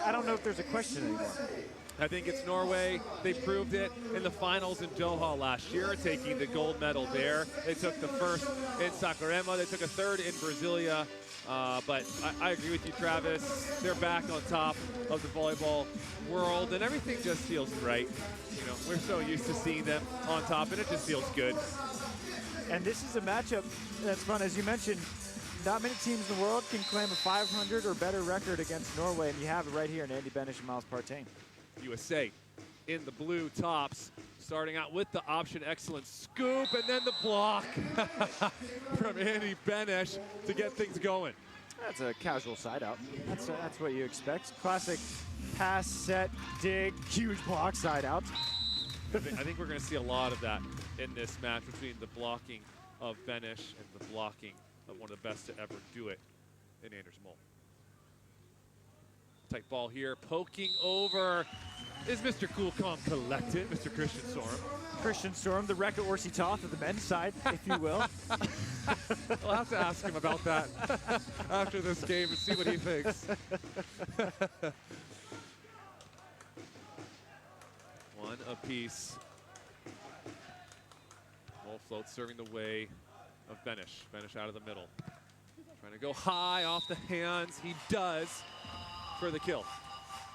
I don't know if there's a question anymore. I think it's Norway. They proved it in the finals in Doha last year, taking the gold medal there. They took the first in Saquarema. They took a third in Brasilia. But I agree with you, Travis. They're back on top of the volleyball world, and everything just feels right. You know, we're so used to seeing them on top, and it just feels good. And this is a matchup that's fun. As you mentioned, not many teams in the world can claim a 500 or better record against Norway, and you have it right here in Andy Benesh and Miles Partain. USA in the blue tops, starting out with the option, excellent scoop, and then the block from Andy Benesh to get things going. That's a casual side out. That's what you expect. Classic pass, set, dig, huge block side out. I think we're going to see a lot of that in this match between the blocking of Benesh and the blocking of one of the best to ever do it in Anders Mol. Tight ball here, poking over is Mr. Cool, Calm, Collected, Mr. Christian Sørum. Christian Sørum, the Rekka Orsi Toth of the men's side, if you will. I'll have to ask him about that after this game and see what he thinks. One apiece. Mol floats serving the way of Benesh. Benesh out of the middle. Trying to go high off the hands. He does for the kill.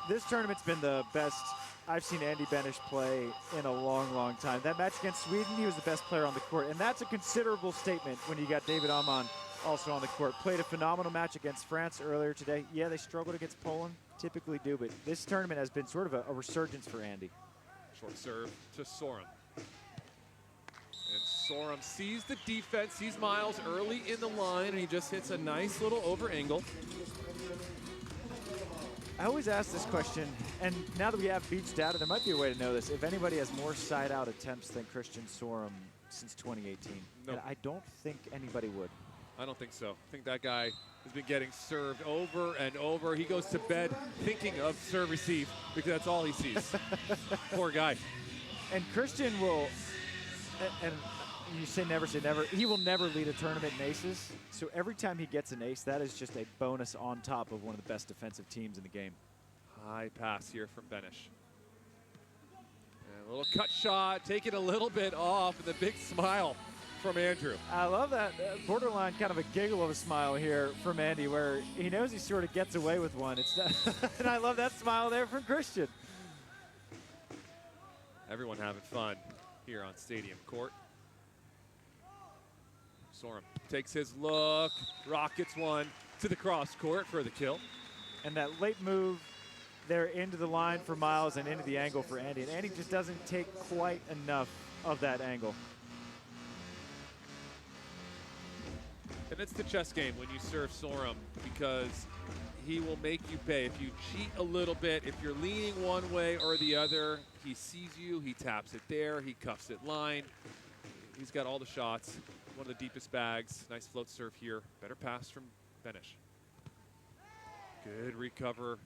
This tournament's been the best I've seen Andy Benesh play in a long, long time. That match against Sweden, he was the best player on the court, and that's a considerable statement when you got David Amann also on the court. Played a phenomenal match against France earlier today. Yeah, they struggled against Poland, typically do, but this tournament has been sort of a resurgence for Andy. Short serve to Sørum. And Sørum sees the defense, sees Miles early in the line, and he just hits a nice little over angle. I always ask this question, and now that we have beach data, there might be a way to know this. If anybody has more side-out attempts than Christian Sørum since 2018, nope. And I don't think anybody would. I don't think so. I think that guy has been getting served over and over. He goes to bed thinking of serve receive because that's all he sees. Poor guy. And Christian will, and you say never, he will never lead a tournament in aces. So every time he gets an ace, that is just a bonus on top of one of the best defensive teams in the game. High pass here from Benesh. And a little cut shot, taking a little bit off, and the big smile from Andrew. I love that borderline kind of a giggle of a smile here from Andy, where he knows he sort of gets away with one. It's and I love that smile there from Christian. Everyone having fun here on Stadium Court. Sørum takes his look, rockets one to the cross court for the kill. And that late move there into the line for Miles and into the angle for Andy. And Andy just doesn't take quite enough of that angle. And it's the chess game when you serve Sørum, because he will make you pay. If you cheat a little bit, if you're leaning one way or the other, he sees you, he taps it there, he cuffs it line. He's got all the shots. One of the deepest bags. Nice float serve here. Better pass from Benesh. Good recover.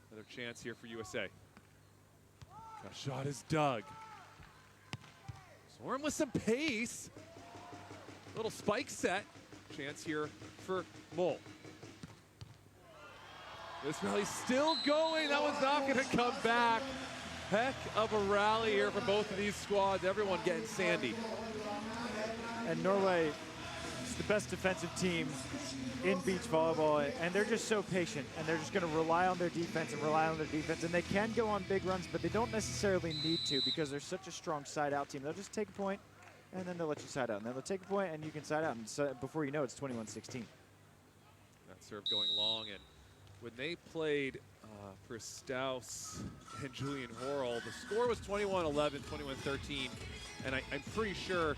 Another chance here for USA. Got shot is dug. Sørum with some pace. Little spike set. Chance here for Mol. This rally's still going. That was not going to come back. Heck of a rally here for both of these squads. Everyone getting sandy. And Norway is the best defensive team in beach volleyball, and they're just so patient, and they're just going to rely on their defense and rely on their defense, and they can go on big runs, but they don't necessarily need to because they're such a strong side-out team. They'll just take a point, and then they'll let you side out, and then they'll take a point, and you can side out, and so before you know it, it's 21-16. That serve going long, and when they played Pristaus and Julian Horrell, the score was 21-11, 21-13, and I'm pretty sure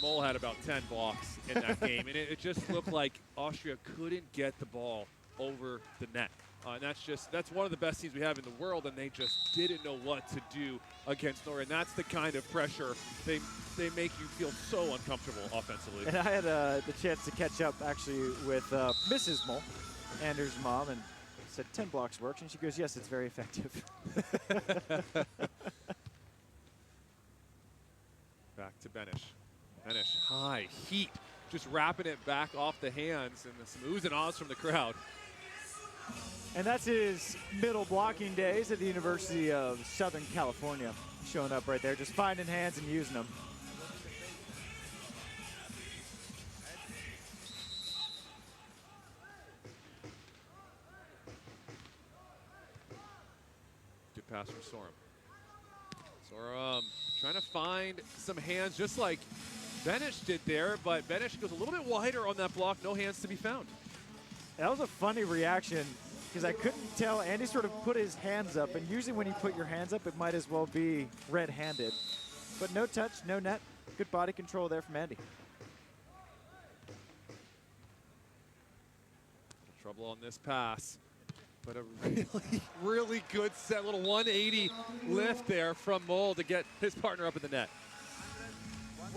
Mol had about 10 blocks in that game, and it just looked like Austria couldn't get the ball over the net. And that's one of the best teams we have in the world, and they just didn't know what to do against Norway. And that's the kind of pressure they make you feel so uncomfortable offensively. And I had the chance to catch up actually with Mrs. Mol, Anders' mom, and said 10 blocks works, and she goes, yes, it's very effective. Back to Benesh. Benesh, high heat, just wrapping it back off the hands, and some oohs and ahs from the crowd. And that's his middle blocking days at the University of Southern California. Showing up right there, just finding hands and using them. Good pass from Sørum. Sørum trying to find some hands just like Benesh did there, but Benesh goes a little bit wider on that block. No hands to be found. That was a funny reaction because I couldn't tell. Andy sort of put his hands up, and usually when you put your hands up, it might as well be red-handed. But no touch, no net. Good body control there from Andy. Trouble on this pass, but a really, really good set. Little 180 lift there from Mole to get his partner up in the net.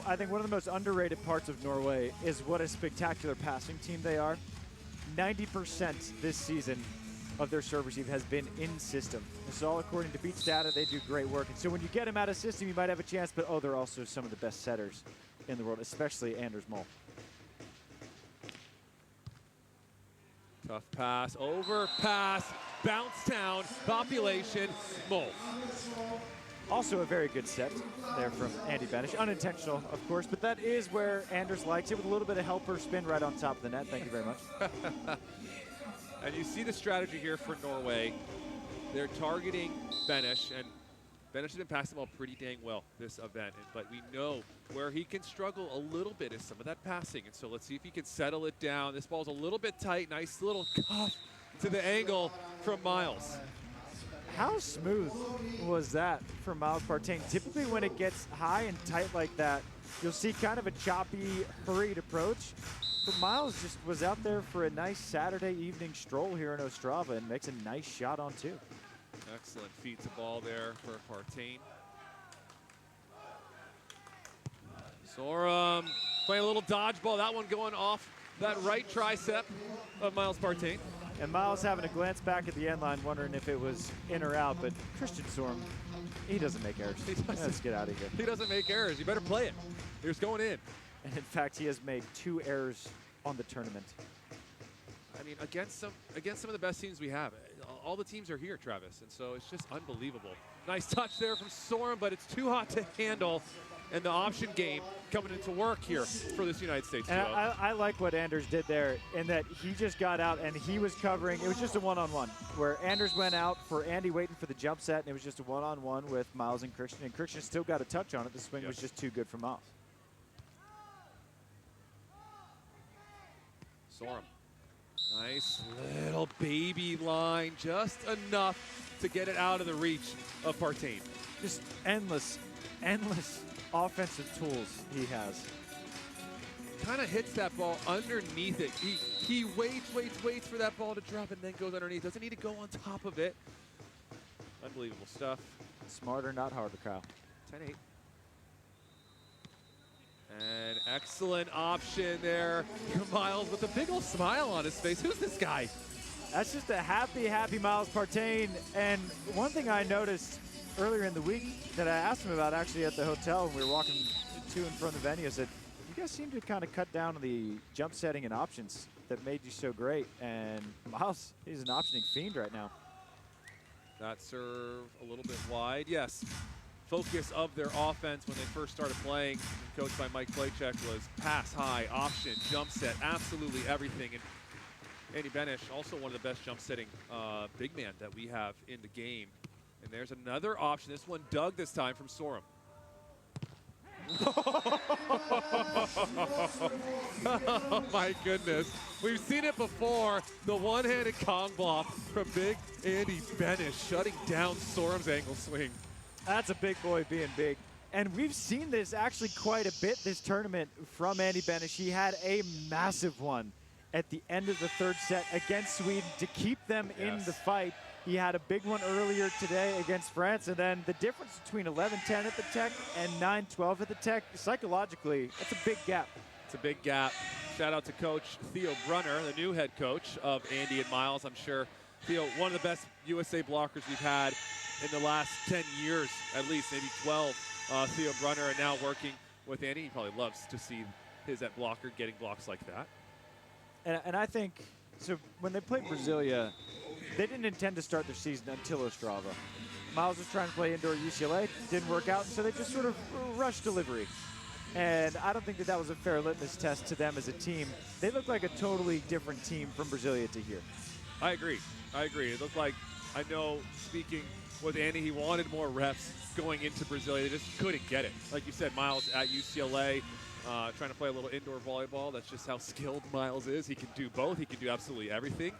I think one of the most underrated parts of Norway is what a spectacular passing team they are. 90% this season of their serve receive has been in system. This is all according to Beats data. They do great work. And so when you get them out of system, you might have a chance, but they're also some of the best setters in the world, especially Anders Mol. Tough pass, over pass, bounce down, population, Mole. Also a very good set there from Andy Benesh. Unintentional, of course, but that is where Anders likes it, with a little bit of helper spin right on top of the net. Thank you very much. And you see the strategy here for Norway. They're targeting Benesh, and Benesh has been passing the ball pretty dang well this event, but we know where he can struggle a little bit is some of that passing, and so let's see if he can settle it down. This ball's a little bit tight, nice little cuff to the angle from Miles. How smooth was that from Miles Partain? Typically when it gets high and tight like that, you'll see kind of a choppy, hurried approach. But Miles just was out there for a nice Saturday evening stroll here in Ostrava and makes a nice shot on two. Excellent feet to ball there for Partain. Sørum playing a little dodgeball. That one going off that right tricep of Miles Partain. And Miles having a glance back at the end line, wondering if it was in or out, but Christian Sørum, he doesn't make errors. Let's get out of here. He doesn't make errors. You better play it. Here's going in. And in fact, he has made 2 errors on the tournament. I mean, against some of the best teams we have. All the teams are here, Travis, and so it's just unbelievable. Nice touch there from Sørum, but it's too hot to handle. And the option game coming into work here for this United States duo. And I like what Anders did there in that he just got out and he was covering. It was just a one-on-one where Anders went out for Andy waiting for the jump set, and it was just a one-on-one with Miles and Christian. And Christian still got a touch on it. The swing was just too good for Miles. Sørum. Nice little baby line, just enough to get it out of the reach of Partain. Just endless offensive tools he has. Kind of hits that ball underneath it. He waits for that ball to drop and then goes underneath. Doesn't need to go on top of it. Unbelievable stuff. Smarter, not harder, Kyle. 10-8. And excellent option there. Miles with a big old smile on his face. Who's this guy? That's just a happy Miles Partain. And one thing I noticed earlier in the week that I asked him about actually at the hotel when we were walking to and from the venue, I said, you guys seem to kind of cut down on the jump setting and options that made you so great. And Miles, he's an optioning fiend right now. That serve a little bit wide. Yes, focus of their offense when they first started playing, coached by Mike Playchek, was pass high, option, jump set, absolutely everything. And Andy Benesh, also one of the best jump setting big man that we have in the game. And there's another option. This one dug this time from Sørum. Oh my goodness. We've seen it before. The one-handed Kong block from big Andy Benesh shutting down Sørum's angle swing. That's a big boy being big. And we've seen this actually quite a bit this tournament from Andy Benesh. He had a massive one at the end of the third set against Sweden to keep them in the fight. He had a big one earlier today against France, and then the difference between 11-10 at the Tech and 9-12 at the Tech, psychologically, that's a big gap. It's a big gap. Shout out to Coach Theo Brunner, the new head coach of Andy and Miles. I'm sure, Theo, one of the best USA blockers we've had in the last 10 years, at least, maybe 12. Theo Brunner, and now working with Andy. He probably loves to see his at blocker getting blocks like that. And I think, so when they played Brasilia, they didn't intend to start their season until Ostrava. Miles was trying to play indoor at UCLA, didn't work out, so they just sort of rushed delivery. And I don't think that was a fair litmus test to them as a team. They look like a totally different team from Brasilia to here. I agree. It looked like, I know, speaking with Andy, he wanted more reps going into Brasilia. They just couldn't get it. Like you said, Miles at UCLA, trying to play a little indoor volleyball. That's just how skilled Miles is. He can do both. He can do absolutely everything.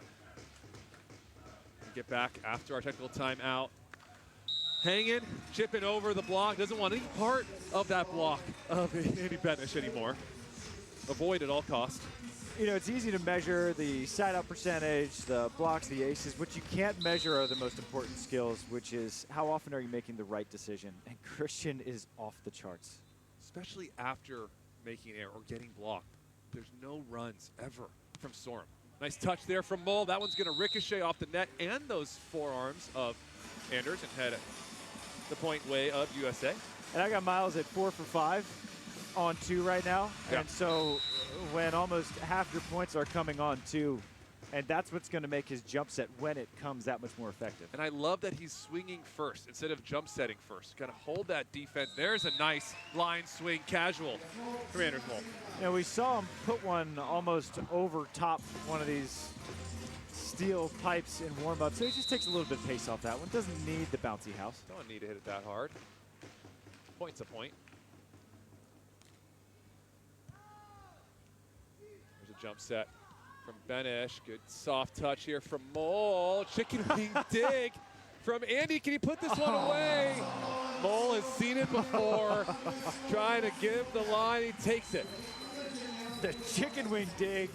Get back after our technical timeout. Hanging, chipping over the block. Doesn't want any part of that block of Andy Benesh anymore. Avoid at all costs. You know, it's easy to measure the side-out percentage, the blocks, the aces. What you can't measure are the most important skills, which is how often are you making the right decision. And Christian is off the charts. Especially after making an error or getting blocked. There's no runs ever from Sørum. Nice touch there from Mole. That one's going to ricochet off the net and those forearms of Anders and head the point way of USA. And I got Miles at 4 for 5 on 2 right now. Yeah. And so when almost half your points are coming on 2, and that's what's going to make his jump set when it comes that much more effective. And I love that he's swinging first instead of jump setting first. Got to hold that defense. There's a nice line swing casual from Anders Mole. You know, we saw him put one almost over top one of these steel pipes in warm-up, so he just takes a little bit of pace off that one. Doesn't need the bouncy house. Don't need to hit it that hard. Point's a point. There's a jump set from Benesh. Good soft touch here from Mole. Chicken wing dig from Andy. Can he put this one away? Mole has seen it before. Trying to give the line. He takes it. The chicken wing dig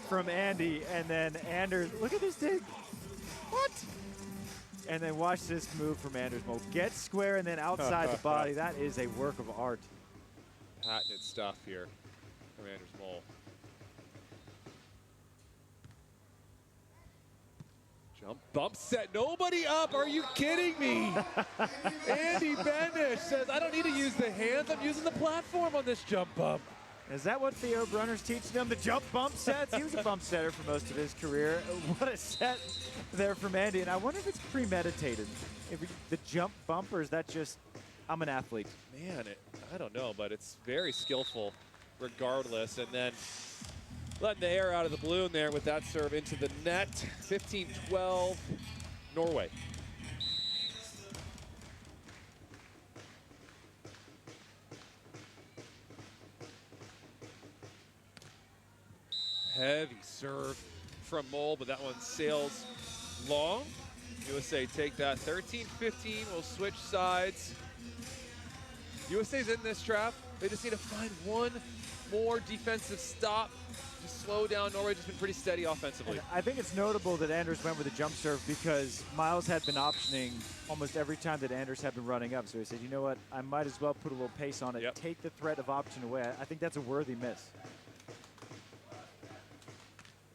from Andy, and then Anders. Look at this dig. What? And then watch this move from Anders Mole. Get square and then outside the body. That is a work of art. Patented stuff here from Anders Mole. Jump bump set. Nobody up. Are you kidding me? Andy Benesh says, I don't need to use the hands. I'm using the platform on this jump bump. Is that what Theo Brunner's teaching them? The jump bump sets? He was a bump setter for most of his career. What a set there from Andy. And I wonder if it's premeditated. The jump bump, or is that just, I'm an athlete? Man, I don't know, but it's very skillful regardless. And then letting the air out of the balloon there with that serve into the net. 15-12, Norway. Heavy serve from Mole, but that one sails long. USA take that. 13-15, we'll switch sides. USA's in this trap. They just need to find one more defensive stop to slow down Norway. Just been pretty steady offensively. And I think it's notable that Anders went with a jump serve because Miles had been optioning almost every time that Anders had been running up. So he said, you know what, I might as well put a little pace on it, take the threat of option away. I think that's a worthy miss.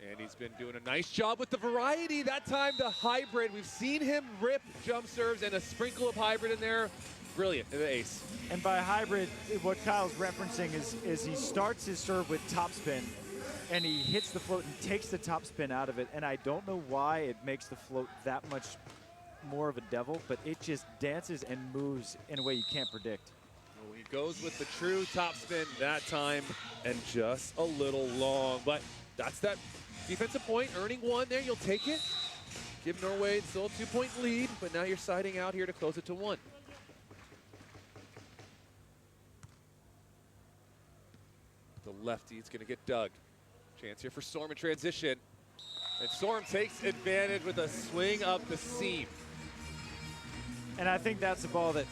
And he's been doing a nice job with the variety. That time the hybrid. We've seen him rip jump serves and a sprinkle of hybrid in there. Brilliant, the ace. And by hybrid, what Kyle's referencing is he starts his serve with topspin and he hits the float and takes the topspin out of it. And I don't know why it makes the float that much more of a devil, but it just dances and moves in a way you can't predict. Well, he goes with the true topspin that time and just a little long. But that's that defensive point, earning one there. You'll take it. Give Norway still a 2-point lead, but now you're siding out here to close it to 1. The lefty's going to get dug. Chance here for Sørum in transition. And Sørum takes advantage with a swing up the seam. And I think that's a ball that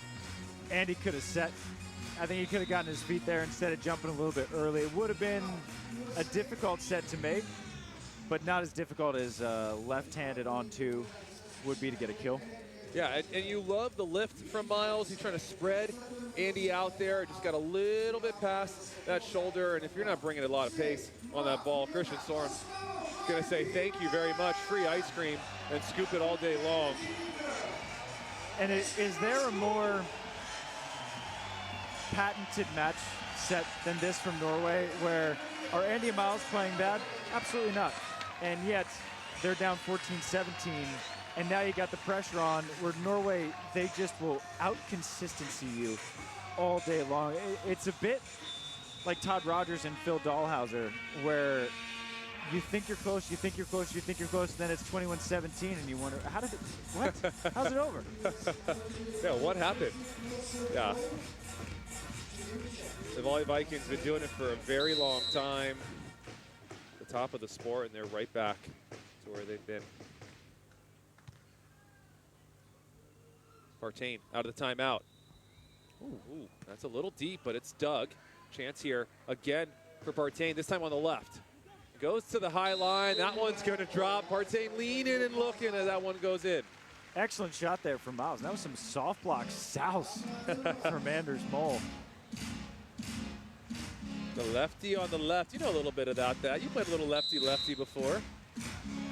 Andy could have set. I think he could have gotten his feet there instead of jumping a little bit early. It would have been a difficult set to make, but not as difficult as left-handed on 2 would be to get a kill. Yeah, and you love the lift from Miles. He's trying to spread Andy out there. Just got a little bit past that shoulder. And if you're not bringing a lot of pace on that ball, Christian Sørum's going to say thank you very much, free ice cream, and scoop it all day long. And is there a more patented match set than this from Norway, where are Andy and Miles playing bad? Absolutely not. And yet they're down 14-17 And now you got the pressure on where Norway, they just will out-consistency you all day long. It's a bit like Todd Rogers and Phil Dahlhauser, where you think you're close, you think you're close, you think you're close, then it's 21-17, and you wonder, how did it, what? How's it over? Yeah, what happened? Yeah. The Volley Vikings been doing it for a very long time. The top of the sport, and they're right back to where they've been. Partain out of the timeout. Ooh, that's a little deep, but it's dug. Chance here again for Partain, this time on the left. Goes to the high line. That one's going to drop. Partain leaning and looking as that one goes in. Excellent shot there from Miles. That was some soft block souse from Anders Mole. The lefty on the left. You know a little bit about that. You played a little lefty-lefty before.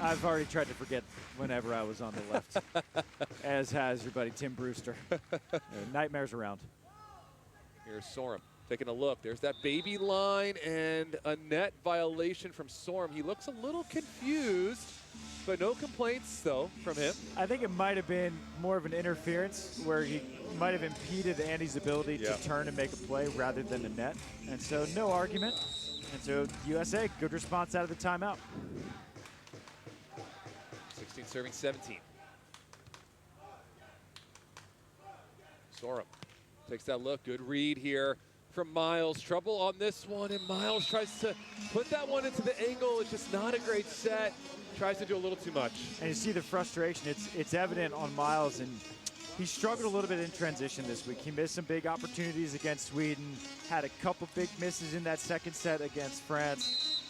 I've already tried to forget whenever I was on the left, as has your buddy Tim Brewster. Nightmares around. Here's Sørum taking a look. There's that baby line and a net violation from Sørum. He looks a little confused, but no complaints, though, from him. I think it might have been more of an interference where he might have impeded Andy's ability to turn and make a play rather than a net. And so no argument. And so USA, good response out of the timeout. 16 serving 17. Sørum takes that look. Good read here from Miles. Trouble on this one, and Miles tries to put that one into the angle. It's just not a great set. Tries to do a little too much. And you see the frustration. It's evident on Miles, and he struggled a little bit in transition this week. He missed some big opportunities against Sweden, had a couple big misses in that second set against France.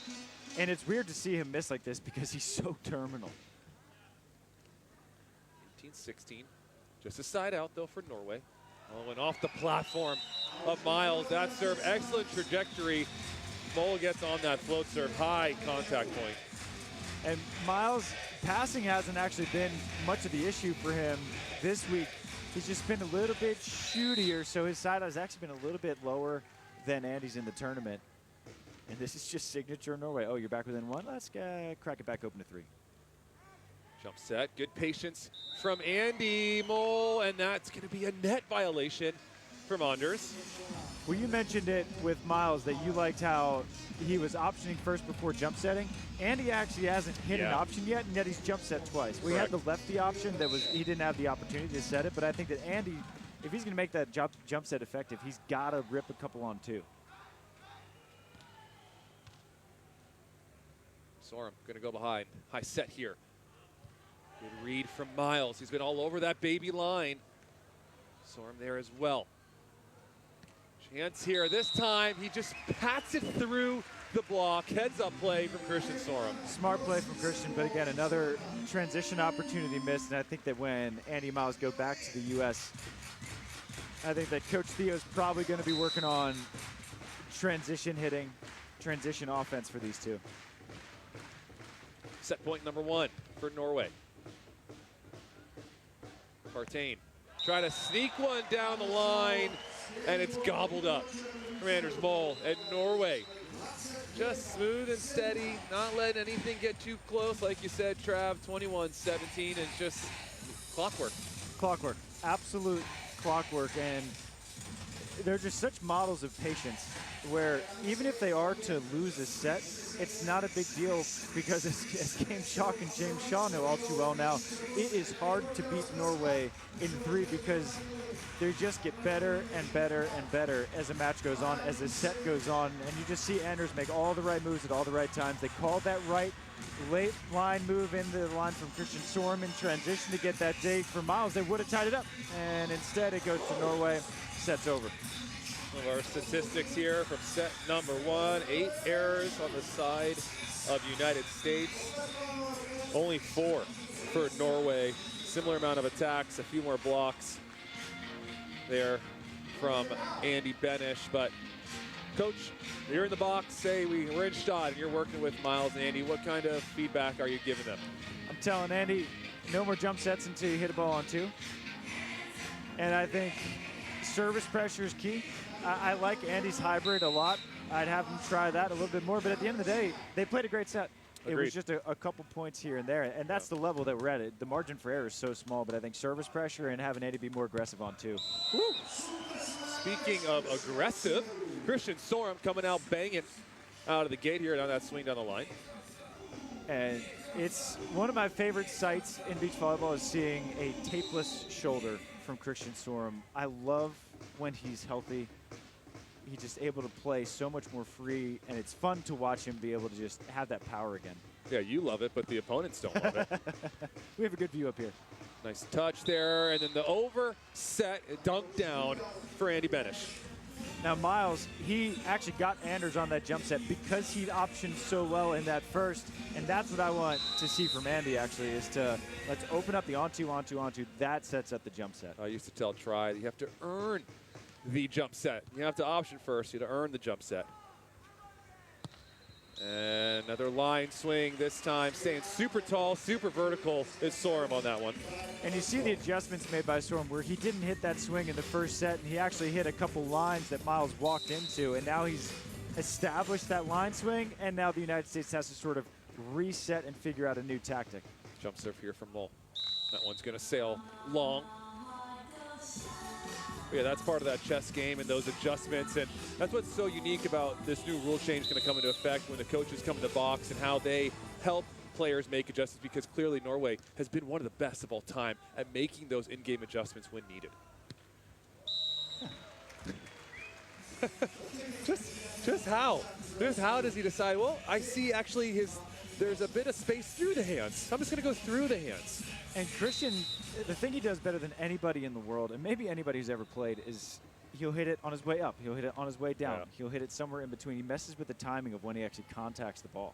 And it's weird to see him miss like this because he's so terminal. 18-16. Just a side out, though, for Norway. Oh, and off the platform of Miles. That serve, excellent trajectory. Mole gets on that float serve, high contact point. And Miles' passing hasn't actually been much of the issue for him this week. He's just been a little bit shootier, so his side has actually been a little bit lower than Andy's in the tournament. And this is just signature Norway. Oh, you're back within one? Let's crack it back open to 3. Jump set, good patience from Andy Mole, and that's going to be a net violation from Anders. Well, you mentioned it with Miles that you liked how he was optioning first before jump setting. Andy actually hasn't hit an option yet, and yet he's jump set twice. We had the lefty option he didn't have the opportunity to set it, but I think that Andy, if he's going to make that jump set effective, he's got to rip a couple on 2. Sørum going to go behind. High set here. Good read from Miles. He's been all over that baby line. Sørum there as well. Chance here. This time he just pats it through the block. Heads up play from Christian Sørum. Smart play from Christian, but again, another transition opportunity missed. And I think that when Andy and Miles go back to the U.S., I think that Coach Theo's probably going to be working on transition hitting, transition offense for these two. Set point number 1 for Norway. Partain trying to sneak one down the line, and it's gobbled up from Anders Mole. And Norway just smooth and steady, not letting anything get too close. Like you said, Trav, 21-17, and just clockwork. Clockwork, absolute clockwork, and they're just such models of patience where even if they are to lose a set, it's not a big deal because as Game Shock and James Shaw know all too well now, it is hard to beat Norway in 3 because they just get better and better and better as the match goes on, as the set goes on, and you just see Anders make all the right moves at all the right times. They called that right late line move into the line from Christian Sørum in transition to get that dig for Miles. They would have tied it up, and instead it goes to Norway. Set's over. Some of our statistics here from set number 1. 8 errors on the side of United States. Only 4 for Norway. Similar amount of attacks, a few more blocks there from Andy Benesh. But Coach, you're in the box, say we're in shot, and you're working with Miles and Andy. What kind of feedback are you giving them? I'm telling Andy, no more jump sets until you hit a ball on 2. And I think service pressure is key. I like Andy's hybrid a lot. I'd have him try that a little bit more, but at the end of the day, they played a great set. It was just a couple points here and there, and that's the level that we're at. The margin for error is so small, but I think service pressure and having Andy be more aggressive on two. Woo. Speaking of aggressive, Christian Sørum coming out banging out of the gate here on that swing down the line. And it's one of my favorite sights in beach volleyball is seeing a tapeless shoulder from Christian Sørum. I love when he's healthy. He's just able to play so much more free, and it's fun to watch him be able to just have that power again. Yeah, you love it, but the opponents don't love it. We have a good view up here. Nice touch there, and then the over set dunk down for Andy Benesh. Now, Miles, he actually got Anders on that jump set because he'd optioned so well in that first, and that's what I want to see from Andy, actually, is to let's open up the on-two, on-two, on-two. That sets up the jump set. I used to tell Tri, you have to earn the jump set. You have to option first. You have to earn the jump set. And another line swing this time, staying super tall, super vertical is Sørum on that one. And you see the adjustments made by Sørum where he didn't hit that swing in the first set, and he actually hit a couple lines that Miles walked into, and now he's established that line swing, and now the United States has to sort of reset and figure out a new tactic. Jump serve here from Mol. That one's going to sail long. But yeah, that's part of that chess game and those adjustments, and that's what's so unique about this new rule change going to come into effect when the coaches come in the box and how they help players make adjustments, because clearly Norway has been one of the best of all time at making those in-game adjustments when needed. just how? Just how does he decide, well, I see actually there's a bit of space through the hands. I'm just going to go through the hands. And Christian, the thing he does better than anybody in the world, and maybe anybody who's ever played, is he'll hit it on his way up. He'll hit it on his way down. Yeah. He'll hit it somewhere in between. He messes with the timing of when he actually contacts the ball.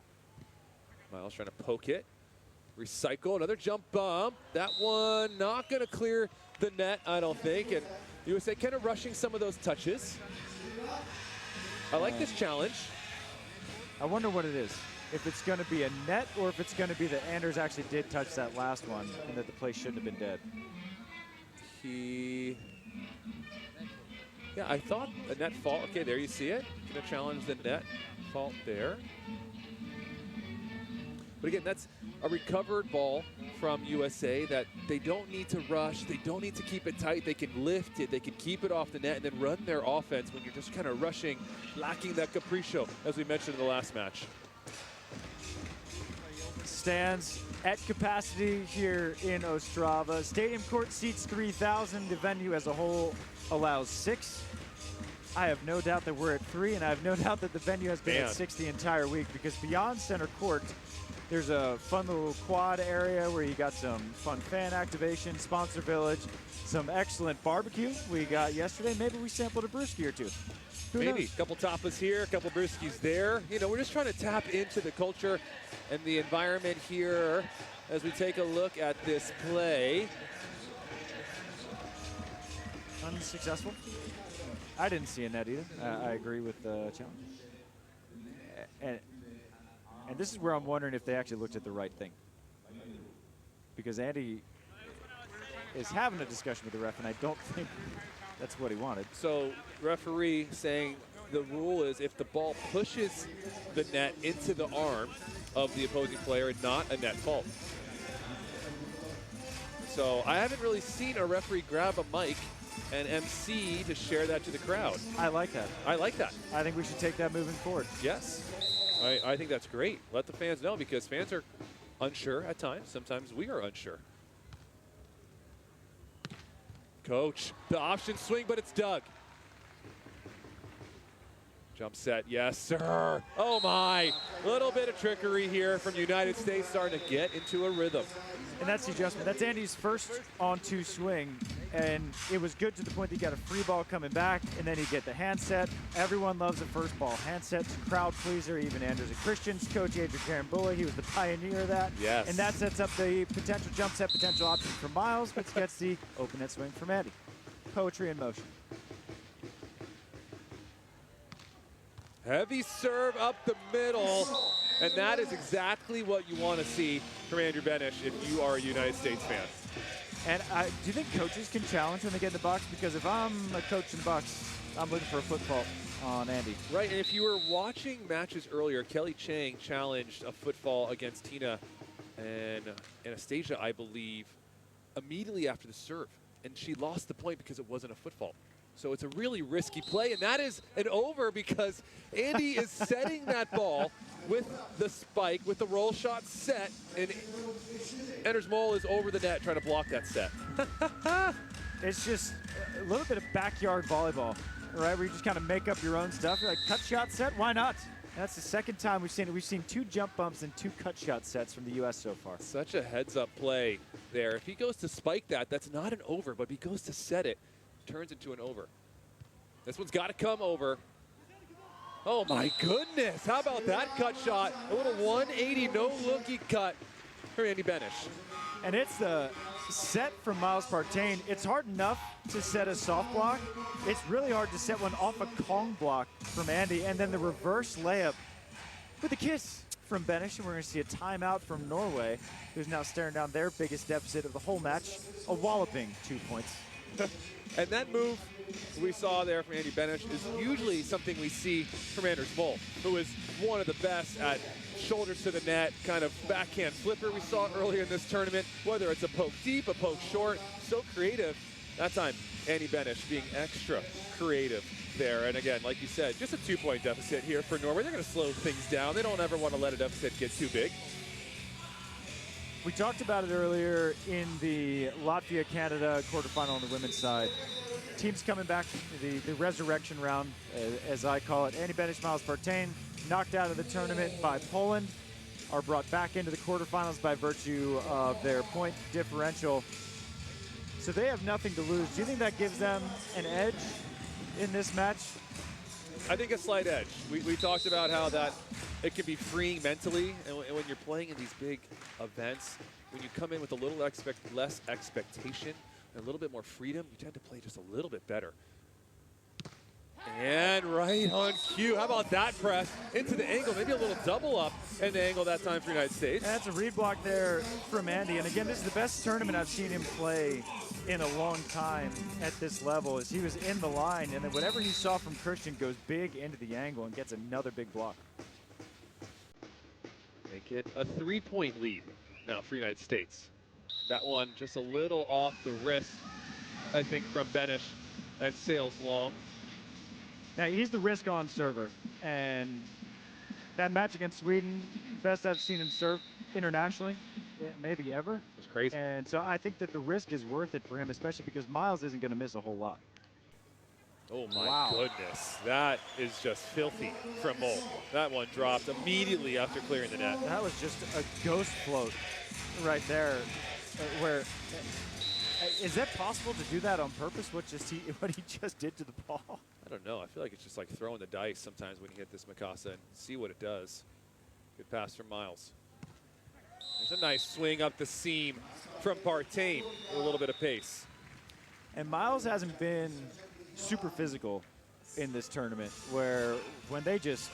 Miles trying to poke it. Recycle, another jump bomb. That one not going to clear the net, I don't think. And USA kind of rushing some of those touches. I like this challenge. I wonder what it is. If it's going to be a net or if it's going to be that Anders actually did touch that last one and that the play shouldn't have been dead. Yeah, I thought a net fault. Okay, there you see it. Going to challenge the net fault there. But again, that's a recovered ball from USA that they don't need to rush. They don't need to keep it tight. They can lift it. They can keep it off the net and then run their offense when you're just kind of rushing, lacking that capriccio, as we mentioned in the last match. Stands at capacity here in Ostrava. Stadium court seats 3,000. The venue as a whole allows 6. I have no doubt that we're at 3, and I have no doubt that the venue has been at 6 the entire week, because beyond center court, there's a fun little quad area where you got some fun fan activation, sponsor village, some excellent barbecue we got yesterday. Maybe we sampled a brewski or two. Maybe. A couple tapas here, a couple brewskis there. You know, we're just trying to tap into the culture and the environment here as we take a look at this play. Unsuccessful. I didn't see a net either. I agree with the challenge. And this is where I'm wondering if they actually looked at the right thing. Because Andy is having a discussion with the ref, and I don't think that's what he wanted. So referee saying the rule is if the ball pushes the net into the arm of the opposing player, it's not a net fault. So I haven't really seen a referee grab a mic and MC to share that to the crowd. I like that. I like that. I think we should take that moving forward. Yes. I think that's great. Let the fans know, because fans are unsure at times. Sometimes we are unsure. Coach, the option swing, but it's dug. Jump set, yes, sir. Oh my, little bit of trickery here from United States, starting to get into a rhythm. And that's the adjustment. That's Andy's first on-two swing, and it was good to the point that he got a free ball coming back, and then he get the handset. Everyone loves a first ball handset, crowd pleaser. Even Anders and Christian's coach, Adrian Carambola, he was the pioneer of that. Yes. And that sets up the potential jump set, potential option for Miles, which gets the open net swing from Andy. Poetry in motion. Heavy serve up the middle, and that is exactly what you want to see from Andrew Benesh if you are a United States fan. And do you think coaches can challenge when they get in the box? Because if I'm a coach in the box, I'm looking for a foot fault. on Andy. Right, and if you were watching matches earlier, Kelly Chang challenged a footfall against Tina and Anastasia, I believe, immediately after the serve. And she lost the point because it wasn't a footfall. So it's a really risky play, and that is an over because Andy is setting that ball with the spike, with the roll shot set, and Anders Mol is over the net trying to block that set. It's just a little bit of backyard volleyball, right? Where you just kind of make up your own stuff. You're like, cut shot set, why not? That's the second time we've seen it. We've seen 2 jump bumps and 2 cut shot sets from the U.S. so far. Such a heads-up play there. If he goes to spike that, that's not an over, but if he goes to set it, turns into an over. This one's got to come over. Oh my goodness, how about that cut shot? A little 180 no-looky cut for Andy Benesh. And it's the set from Miles Partain. It's hard enough to set a soft block. It's really hard to set one off a Kong block from Andy, and then the reverse layup with a kiss from Benesh, and we're going to see a timeout from Norway, who's now staring down their biggest deficit of the whole match, a walloping 2 points. And that move we saw there from Andy Benesh is usually something we see from Anders Mol, who is one of the best at shoulders to the net, kind of backhand flipper we saw earlier in this tournament, whether it's a poke deep, a poke short, so creative. That time, Andy Benesh being extra creative there. And again, like you said, just a 2-point deficit here for Norway. They're going to slow things down. They don't ever want to let a deficit get too big. We talked about it earlier in the Latvia-Canada quarterfinal on the women's side. Teams coming back to the resurrection round, as I call it. Andy Benesh, Miles Partain, knocked out of the tournament by Poland, are brought back into the quarterfinals by virtue of their point differential. So they have nothing to lose. Do you think that gives them an edge in this match? I think a slight edge. We talked about how that it can be freeing mentally, and when you're playing in these big events, when you come in with a little less expectation and a little bit more freedom, you tend to play just a little bit better. And right on cue. How about that press into the angle? Maybe a little double up in the angle that time for the United States. That's a read block there from Andy. And again, this is the best tournament I've seen him play in a long time at this level, as he was in the line, and then whatever he saw from Christian goes big into the angle and gets another big block. Make it a 3-point lead now for the United States. That one just a little off the wrist, I think, from Benesh, and sails long. Now, he's the risk-on server, and that match against Sweden, best I've seen him serve internationally, maybe ever. It's crazy. And so I think that the risk is worth it for him, especially because Miles isn't going to miss a whole lot. Oh my goodness, that is just filthy from Mol. That one dropped immediately after clearing the net. That was just a ghost float right there, where is that possible to do that on purpose? What he just did to the ball? I don't know. I feel like it's just like throwing the dice sometimes when you hit this Mikasa and see what it does. Good pass from Miles. There's a nice swing up the seam from Partain with a little bit of pace. And Miles hasn't been super physical in this tournament, where when they just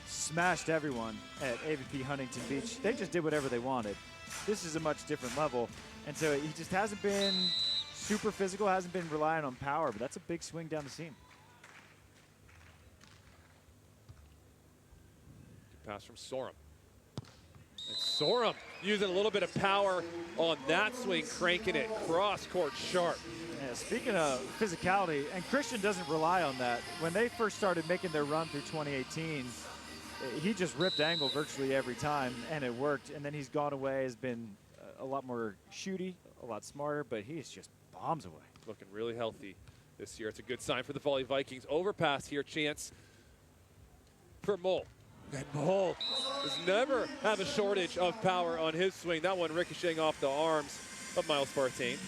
smashed everyone at AVP Huntington Beach, they just did whatever they wanted. This is a much different level, and so he just hasn't been super physical, hasn't been relying on power, but that's a big swing down the seam. Good pass from Sørum. And Sørum using a little bit of power on that swing, cranking it cross-court sharp. Yeah, speaking of physicality, and Christian doesn't rely on that. When they first started making their run through 2018, he just ripped angle virtually every time, and it worked. And then he's gone away, has been a lot more shooty, a lot smarter, but he's just bombs away. Looking really healthy this year. It's a good sign for the Volley Vikings. Overpass here, chance for Mol. And Mol does never have a shortage of power on his swing. That one ricocheting off the arms of Miles Partain.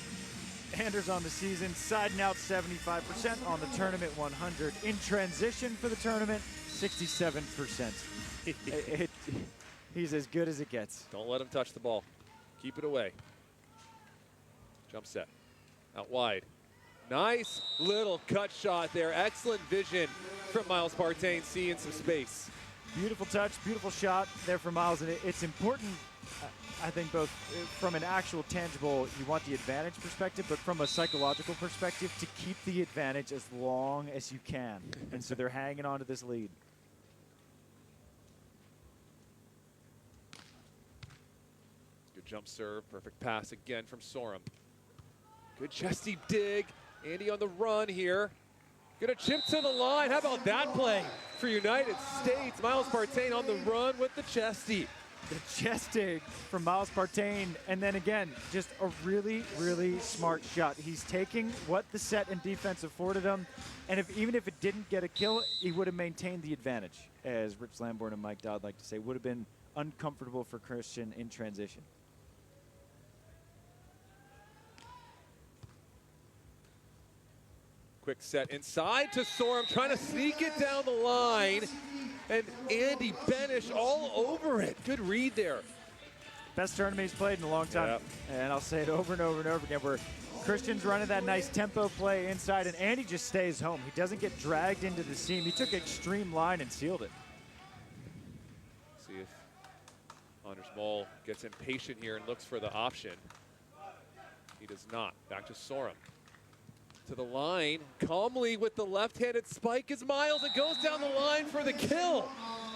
Anders on the season, siding out 75% on the tournament 100. In transition for the tournament, 67%. He's as good as it gets. Don't let him touch the ball. Keep it away. Jump set. Out wide. Nice little cut shot there. Excellent vision from Miles Partain, seeing some space. Beautiful touch, beautiful shot there for Miles. And it's important I think both from an actual tangible, you want the advantage perspective, but from a psychological perspective, to keep the advantage as long as you can. And so they're hanging on to this lead. Good jump serve, perfect pass again from Sørum. Good chesty dig. Andy on the run here. Gonna chip to the line. How about that play for United States? Miles Partain on the run with the chesty. The chest dig from Miles Partain, and then again, just a really, really smart shot. He's taking what the set and defense afforded him, and even if it didn't get a kill, he would have maintained the advantage, as Rich Lamborn and Mike Dodd like to say. Would have been uncomfortable for Christian in transition. Quick set inside to Sørum, trying to sneak it down the line. And Andy Benesh all over it. Good read there. Best tournament he's played in a long time. Yep. And I'll say it over and over and over again, where Christian's running that nice tempo play inside, and Andy just stays home. He doesn't get dragged into the seam. He took extreme line and sealed it. See if Anders Mol gets impatient here and looks for the option. He does not. Back to Sørum. To the line, calmly with the left-handed spike is Miles, and goes down the line for the kill.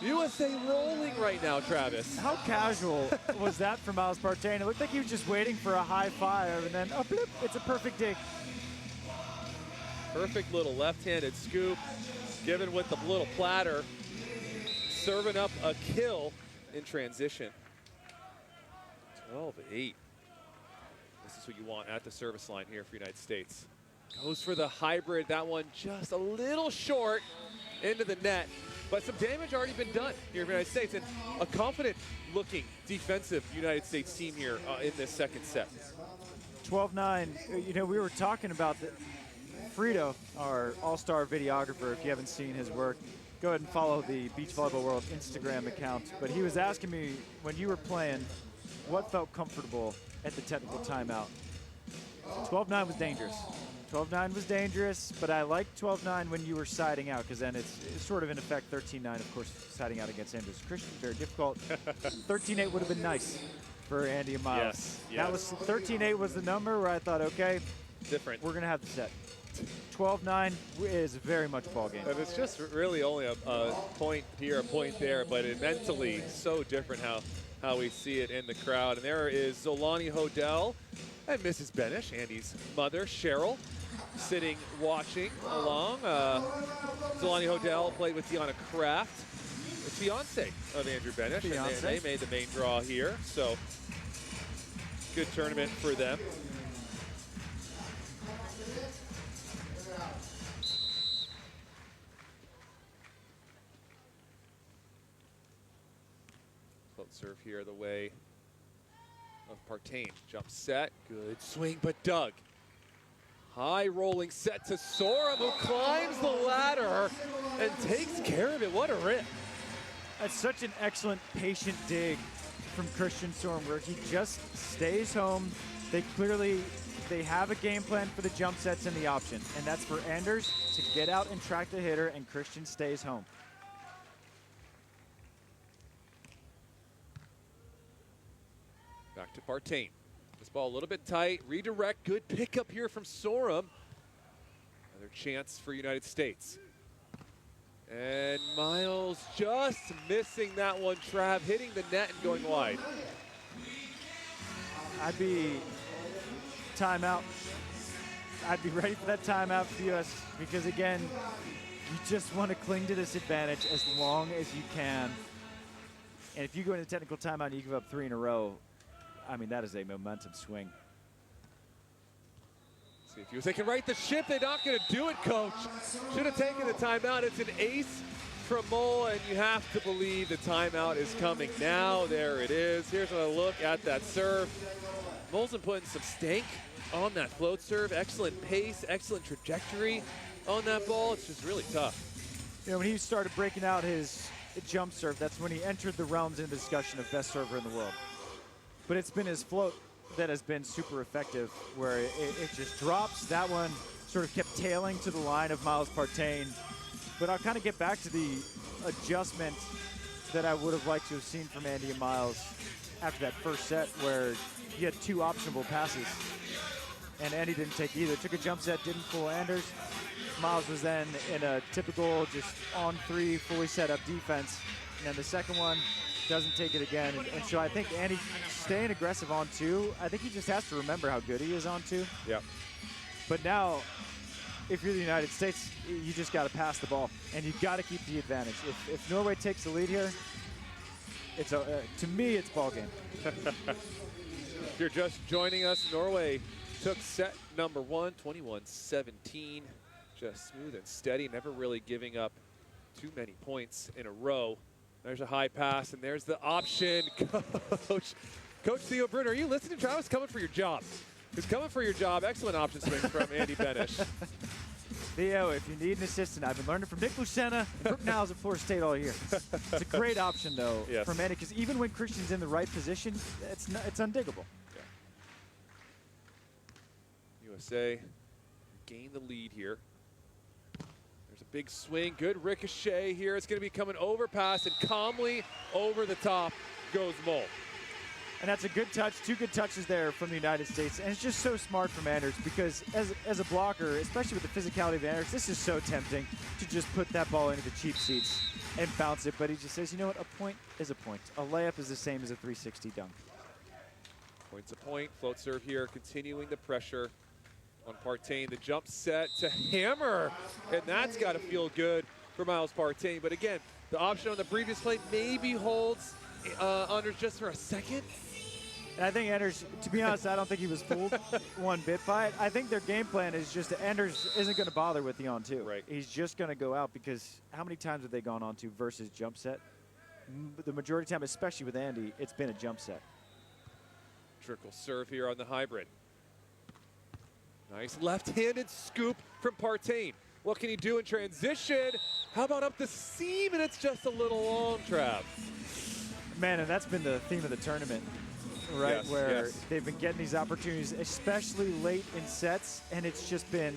USA rolling right now, Travis. How casual was that for Miles Partain? It looked like he was just waiting for a high five, and then oh, bloop, it's a perfect dig. Perfect little left-handed scoop, given with the little platter, serving up a kill in transition. 12-8. This is what you want at the service line here for United States. Goes for the hybrid. That one just a little short into the net. But some damage already been done here in the United States. And a confident-looking defensive United States team here in this second set. 12-9. You know, we were talking about Frito, our all-star videographer. If you haven't seen his work, go ahead and follow the Beach Volleyball World Instagram account. But he was asking me, when you were playing, what felt comfortable at the technical timeout? 12-9 was dangerous. 12-9 was dangerous, but I liked 12-9 when you were siding out, because then it's sort of in effect 13-9, of course, siding out against Andrews Christian. Very difficult. 13-8 would have been nice for Andy and Miles. Yes, That was 13-8 was the number where I thought, okay, different. We're gonna have the set. 12-9 is very much a ball game. And it's just really only a point here, a point there, but it mentally so different how we see it in the crowd. And there is Zolani Hodel and Mrs. Benesh, Andy's mother, Cheryl, sitting watching along. Zolani Hodel played with Deanna Kraft, the fiance of Andrew Benesh, and they made the main draw here. So good tournament for them. Float serve here the way of Partain. Jump set, good swing, but Doug. High rolling set to Sørum, who climbs the ladder and takes care of it. What a rip. That's such an excellent patient dig from Christian Sørum, where he just stays home. They have a game plan for the jump sets and the option, and that's for Anders to get out and track the hitter, and Christian stays home. Back to Partain. This ball a little bit tight, redirect, good pickup here from Sørum. Another chance for United States. And Miles just missing that one, Trav, hitting the net and going wide. I'd be timeout. I'd be ready for that timeout for the US, because again, you just want to cling to this advantage as long as you can. And if you go into technical timeout and you give up 3 in a row, I mean, that is a momentum swing. See if USA can right the ship. They're not going to do it, coach. Should have taken the timeout. It's an ace from Mol, and you have to believe the timeout is coming now. There it is. Here's a look at that serve. Mol's been putting some stank on that float serve. Excellent pace, excellent trajectory on that ball. It's just really tough. You know, when he started breaking out his jump serve, that's when he entered the realms in discussion of best server in the world. But it's been his float that has been super effective, where it just drops. That one sort of kept tailing to the line of Miles Partain. But I'll kind of get back to the adjustment that I would have liked to have seen from Andy and Miles after that first set where he had 2 optionable passes, and Andy didn't take either. Took a jump set, didn't fool Anders. Miles was then in a typical just on 3, fully set up defense. And then the second one doesn't take it again. And so I think Andy staying aggressive on 2, I think he just has to remember how good he is on 2. Yeah. But now, if you're the United States, you just got to pass the ball, and you got to keep the advantage. If Norway takes the lead here, it's to me, it's ball game. If you're just joining us, Norway took set number 1, 21-17. Just smooth and steady, never really giving up too many points in a row. There's a high pass, and there's the option. Coach Theo Brunner, are you listening? Travis coming for your job. He's coming for your job. Excellent option swing from Andy Benesh. Theo, if you need an assistant, I've been learning from Nick Lucena and Brooke Niles at Florida State all year. It's a great option, though, from Andy, because even when Christian's in the right position, it's undiggable. Yeah. USA gain the lead here. There's a big swing, good ricochet here. It's going to be coming over pass, and calmly over the top goes Mole. And that's a good touch, 2 good touches there from the United States. And it's just so smart from Anders, because as a blocker, especially with the physicality of Anders, this is so tempting to just put that ball into the cheap seats and bounce it. But he just says, you know what, a point is a point. A layup is the same as a 360 dunk. Point's a point, float serve here, continuing the pressure on Partain. The jump set to hammer, and that's got to feel good for Miles Partain. But again, the option on the previous play maybe holds Anders just for a second. And I think Anders, to be honest, I don't think he was fooled one bit by it. I think their game plan is just that Anders isn't going to bother with the on-2. Right. He's just going to go out, because how many times have they gone on-2 versus jump set? The majority of the time, especially with Andy, it's been a jump set. Trickle serve here on the hybrid. Nice left-handed scoop from Partain. What can he do in transition? How about up the seam, and it's just a little long, Trav. Man, and that's been the theme of the tournament, right? Yes, where they've been getting these opportunities, especially late in sets, and it's just been,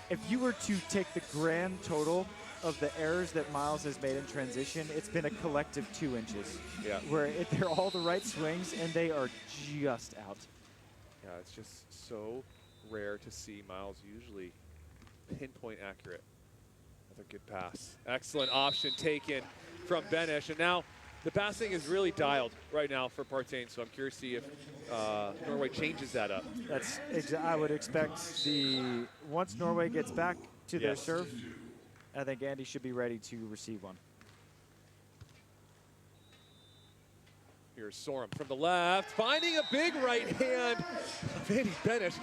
if you were to take the grand total of the errors that Miles has made in transition, it's been a collective 2 inches. Yeah. Where they're all the right swings, and they are just out. Yeah, it's just so rare to see Miles usually pinpoint accurate. Another good pass. Excellent option taken from Benesh, and now the passing is really dialed right now for Partain, so I'm curious to see if Norway changes that up. That's I would expect once Norway gets back to their serve, I think Andy should be ready to receive one. Here's Sørum from the left, finding a big right hand of Andy Benesh.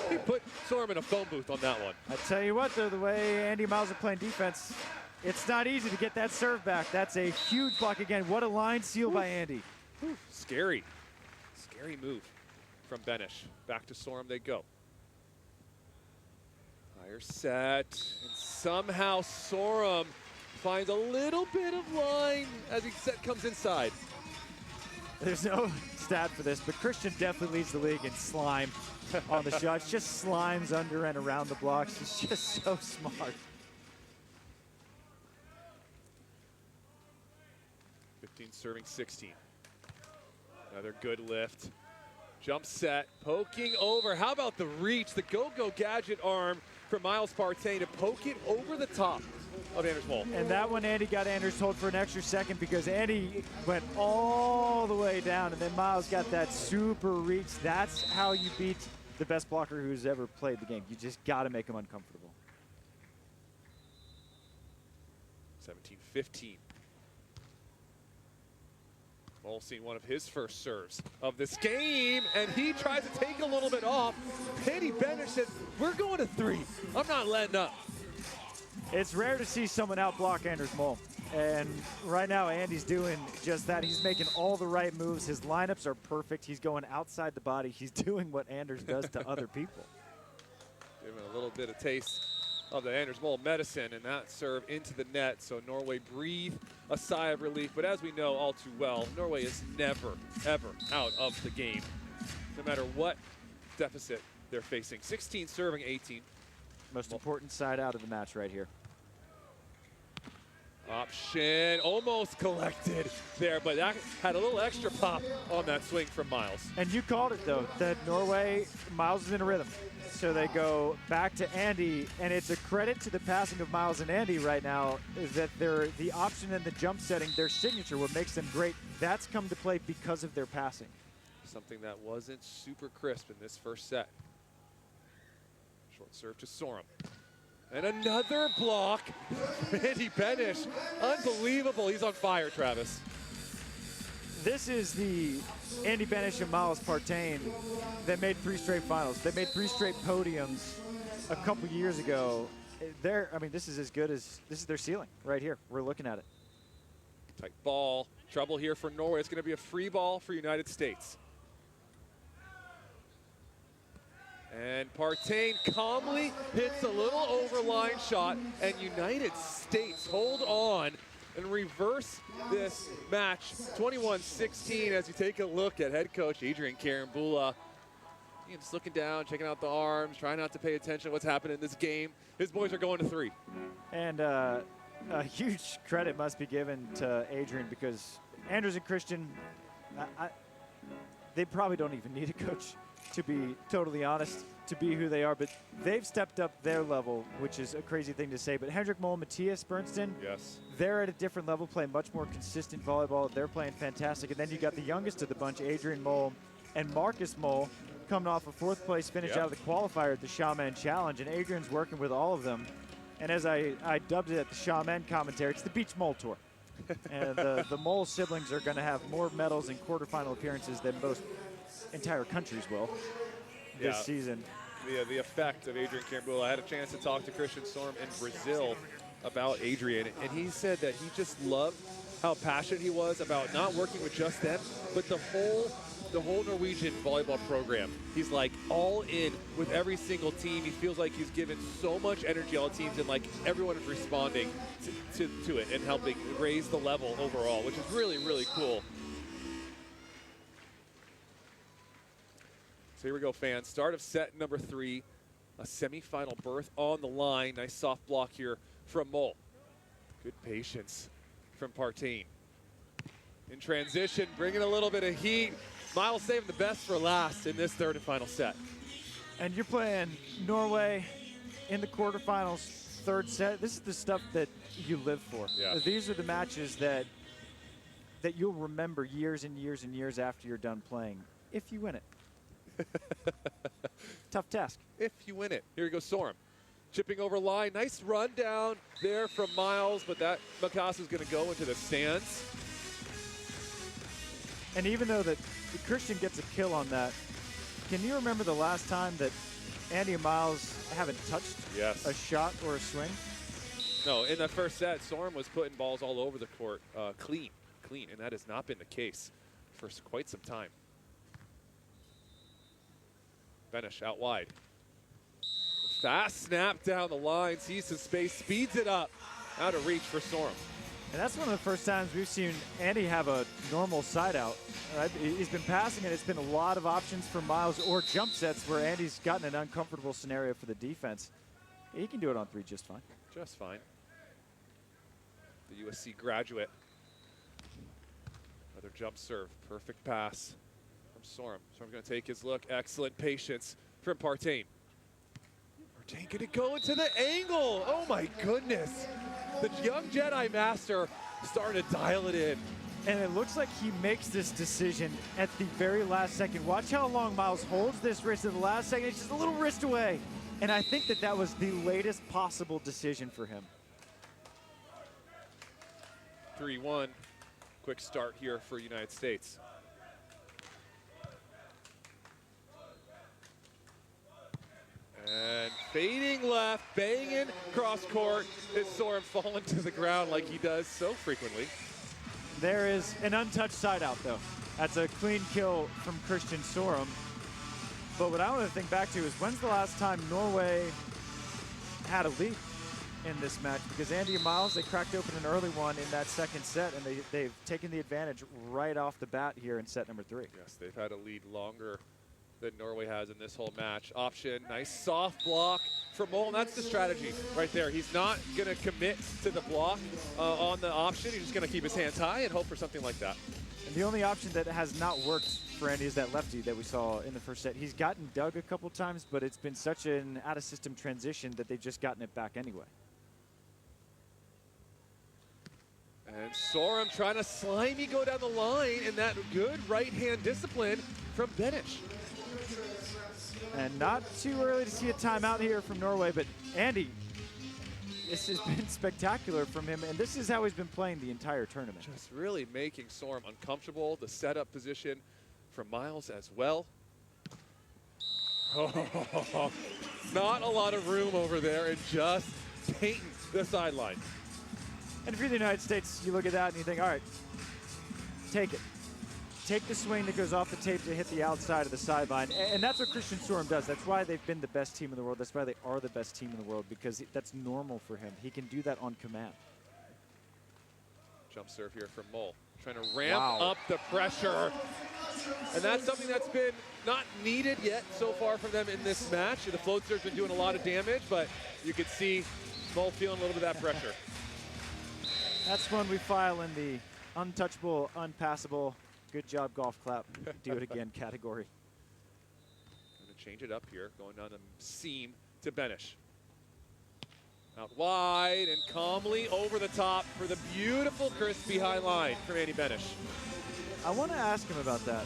He put Sørum in a phone booth on that one. I tell you what, though, the way Andy Miles are playing defense, it's not easy to get that serve back. That's a huge block again. What a line seal by Andy. Scary. Scary move from Benesh. Back to Sørum they go. Higher set, and somehow Sørum finds a little bit of line as he set comes inside. There's no stat for this, but Christian definitely leads the league in slime on the shots. Just slimes under and around the blocks. He's just so smart. 15 serving 16. Another good lift. Jump set, poking over. How about the reach, the go-go gadget arm from Miles Partain to poke it over the top of Anders Mole. And that one, Andy got Anders hold for an extra second, because Andy went all the way down, and then Miles got that super reach. That's how you beat the best blocker who's ever played the game. You just got to make him uncomfortable. 17-15. Mole seeing one of his first serves of this game, and he tries to take a little bit off. Andy Benesh says, we're going to 3. I'm not letting up. It's rare to see someone outblock Anders Mole. And right now, Andy's doing just that. He's making all the right moves. His lineups are perfect. He's going outside the body. He's doing what Anders does to other people. Giving a little bit of taste of the Anders Mole medicine, and that serve into the net. So Norway breathe a sigh of relief. But as we know all too well, Norway is never, ever out of the game, no matter what deficit they're facing. 16 serving 18. Most important side out of the match right here. Option almost collected there, but that had a little extra pop on that swing from Miles. And you called it, though, that Norway, Miles is in a rhythm. So they go back to Andy, and it's a credit to the passing of Miles and Andy right now is that the option and the jump setting, their signature, what makes them great, that's come to play because of their passing. Something that wasn't super crisp in this first set. Short serve to Sørum. And another block. Andy Benesh, unbelievable. He's on fire, Travis. This is the Andy Benesh and Miles Partain that made 3 straight finals. They made 3 straight podiums a couple years ago. I mean, this is as good as, this is their ceiling right here. We're looking at it. Tight ball. Trouble here for Norway. It's going to be a free ball for United States. And Partain calmly hits a little overline shot, and United States hold on and reverse this match 21-16 as you take a look at head coach Adrian Karambula. He's just looking down, checking out the arms, trying not to pay attention to what's happening in this game. His boys are going to 3. And a huge credit must be given to Adrian because Anders and Christian, they probably don't even need a coach, to be totally honest, to be who they are, but they've stepped up their level, which is a crazy thing to say. But Hendrik Mol, Matthias Bernstein, yes, they're at a different level, playing much more consistent volleyball. They're playing fantastic. And then you got the youngest of the bunch, Adrian Mol, and Marcus Mol, coming off a 4th place finish out of the qualifier at the Shaman Challenge. And Adrian's working with all of them. And as I dubbed it at the Shaman commentary, it's the Beach Mole Tour. And the Mole siblings are going to have more medals and quarterfinal appearances than most entire countries will this season. The effect of Adrian Karambula. I had a chance to talk to Christian Sørum in Brazil about Adrian, and he said that he just loved how passionate he was about not working with just them, but the whole Norwegian volleyball program. He's like all in with every single team. He feels like he's given so much energy all teams, and like everyone is responding to it and helping raise the level overall, which is really, really cool. So here we go, fans. Start of set number 3. A semifinal berth on the line. Nice soft block here from Mol. Good patience from Partain. In transition, bringing a little bit of heat. Miles saving the best for last in this 3rd and final set. And you're playing Norway in the quarterfinals, 3rd set. This is the stuff that you live for. Yeah. These are the matches that you'll remember years and years and years after you're done playing, if you win it. Tough task. If you win it. Here goes Sørum. Chipping over line. Nice run down there from Miles, but that Makasa is going to go into the stands. And even though that Christian gets a kill on that, can you remember the last time that Andy and Miles haven't touched a shot or a swing? No, in that first set, Sørum was putting balls all over the court clean, and that has not been the case for quite some time. Benesh out wide. Fast snap down the line, sees some space, speeds it up. Out of reach for Sørum. And that's one of the first times we've seen Andy have a normal side out. Right? He's been passing it. It's been a lot of options for Miles or jump sets where Andy's gotten an uncomfortable scenario for the defense. He can do it on 3 just fine. Just fine. The USC graduate. Another jump serve. Perfect pass from Sørum. Sørum going to take his look. Excellent patience from Partain. Partain going to go into the angle. Oh my goodness. The young Jedi Master starting to dial it in. And it looks like he makes this decision at the very last second. Watch how long Miles holds this wrist at the last second. It's just a little wrist away. And I think that that was the latest possible decision for him. 3-1. Quick start here for United States. And fading left, banging cross court. Is Sørum falling to the ground like he does so frequently. There is an untouched side out, though. That's a clean kill from Christian Sørum. But what I want to think back to is when's the last time Norway had a lead in this match? Because Andy and Miles, they cracked open an early one in that second set, and they've taken the advantage right off the bat here in set number 3. Yes, they've had a lead longer than Norway has in this whole match. Option, nice soft block for Mol, and that's the strategy right there. He's not going to commit to the block on the option. He's just going to keep his hands high and hope for something like that. And the only option that has not worked for Andy is that lefty that we saw in the first set. He's gotten dug a couple times, but it's been such an out-of-system transition that they've just gotten it back anyway. And Sørum trying to slimy go down the line, and that good right-hand discipline from Benesh. And not too early to see a timeout here from Norway, but Andy, this has been spectacular from him, and this is how he's been playing the entire tournament. Just really making Sørum uncomfortable. The setup position from Miles as well. Oh, not a lot of room over there, and just painting the sideline. And if you're the United States, you look at that and you think, all right, take it. Take the swing that goes off the tape to hit the outside of the sideline. And that's what Christian Sørum does. That's why they've been the best team in the world. That's why they are the best team in the world, because that's normal for him. He can do that on command. Jump serve here from Mol. Trying to ramp up the pressure. And that's something that's been not needed yet so far from them in this match. The float serve's been doing a lot of damage, but you could see Mol feeling a little bit of that pressure. That's when we file in the untouchable, unpassable, good job golf clap, do it again category. Going to change it up here, going down the seam to Benesh. Out wide and calmly over the top for the beautiful crispy high line from Andy Benesh. I want to ask him about that.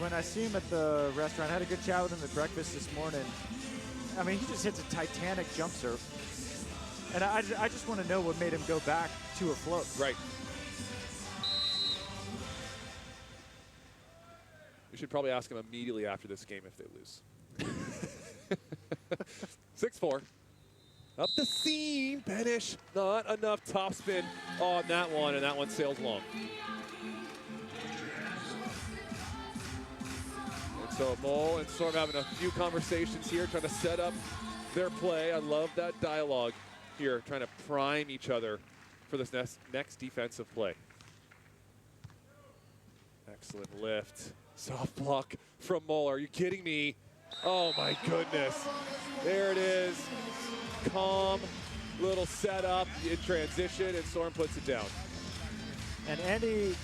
When I see him at the restaurant, I had a good chat with him at breakfast this morning. I mean, he just hits a titanic jump serve. And I just want to know what made him go back to a float. Right. We should probably ask him immediately after this game if they lose. 6-4. Up the seam, Benesh. Not enough topspin on that one, and that one sails long. And so Mol and Sørum having a few conversations here, trying to set up their play. I love that dialogue here, trying to prime each other for this next defensive play. Excellent lift. Soft block from Mol. Are you kidding me? Oh my goodness. There it is. Calm little setup in transition, and Sørum puts it down. And Andy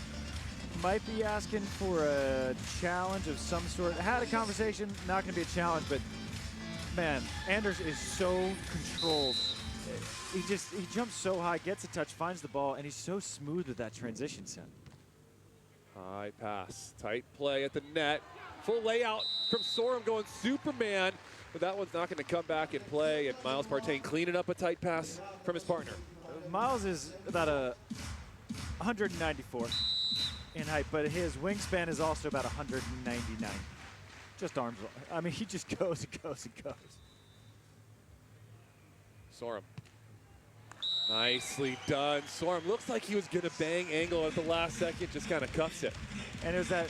might be asking for a challenge of some sort. I had a conversation, not going to be a challenge, but man, Anders is so controlled. He jumps so high, gets a touch, finds the ball, and he's so smooth with that transition set. High pass, tight play at the net. Full layout from Sørum going Superman, but that one's not going to come back and play. And Miles Partain cleaning up a tight pass from his partner. Miles is about 194 in height, but his wingspan is also about 199. Just arms. I mean, he just goes and goes and goes. Sørum. Nicely done. Sørum looks like he was going to bang angle at the last second, just kind of cuffs it. And it was that